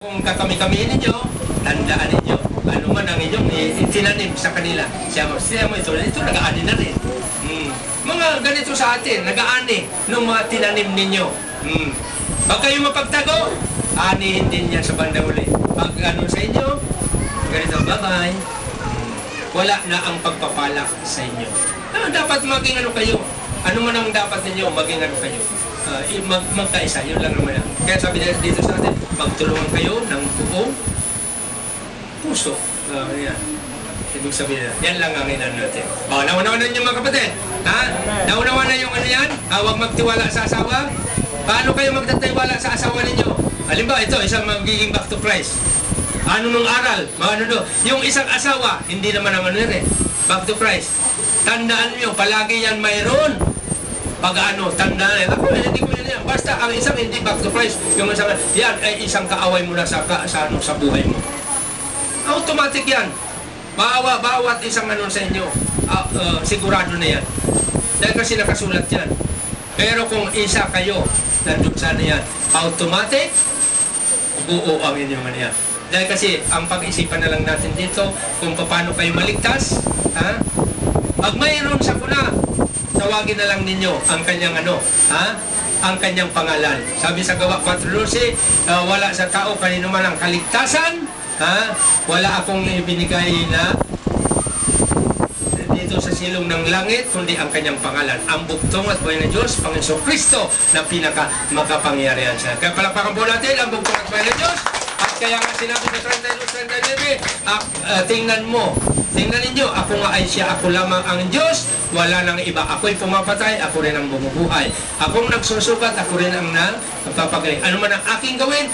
Kung kakami-kami ninyo, tandaan ninyo, ano man ang inyong itinanim sa kanila. Siya mo ito nag-aani na rin. Mga ganito sa atin, nag-aani nung mga tinanim ninyo. Pag kayo mapagtago, anihin din yan sa bandang uli. Pag ano sa inyo, ganito, bye-bye. Wala na ang pagpapala sa inyo. Dapat maging ano kayo. Ano man ang dapat ninyo, maging ano kayo. Magkaisa, yun lang naman yan. Kaya sabi dito sa atin, magtulungan kayo ng buong puso. Yan. Ibig sabihin na, yan lang ang inan natin. Naunawan na ninyo mga kapatid. Naunawan na yung ano yan? Huwag magtiwala sa asawa. Paano kayo magtatiwala sa asawa ninyo? Halimbawa, ito, isang magiging back to Christ. Ano nung aral? Yung isang asawa, hindi naman naman yun back to Christ. Tandaan nyo, palagi yan mayroon. Pag ano, tandaan, ako hindi ko yan. Basta ang isang hindi back to Christ, yung isang, yan ay isang kaaway mo na sa buhay mo. Automatic yan. Bawat isang ano sa inyo, sigurado na yan. Dahil kasi nakasulat yan. Pero kung isa kayo, nandun sana yan, automatic, buo ang inyong ano yan. Dahil kasi, ang pag-isipan na lang natin dito, kung paano kayo maligtas, pag mayroon sa kuna, tawagin na lang ninyo ang kanyang ano, ang kanyang pangalan. Sabi sa Gawa 4:12, wala sa tao kanino man ang kaligtasan, wala akong ibinigay na dito sa silong ng langit, kundi ang kanyang pangalan. Ang bugtong at buhay na Diyos, Panginoon Kristo, na pinaka makapangyarihan siya. Kaya palakpakan po natin ang bugtong at buhay na Diyos. At kaya nga sinabi sa 32-39, tingnan ninyo, ako nga ay siya, ako lamang ang Diyos, wala nang iba. Ako'y pumapatay, ako rin ang bumubuhay. Akong nagsusukat, ako rin ang nagpapagaling. Ano man ang aking gawin,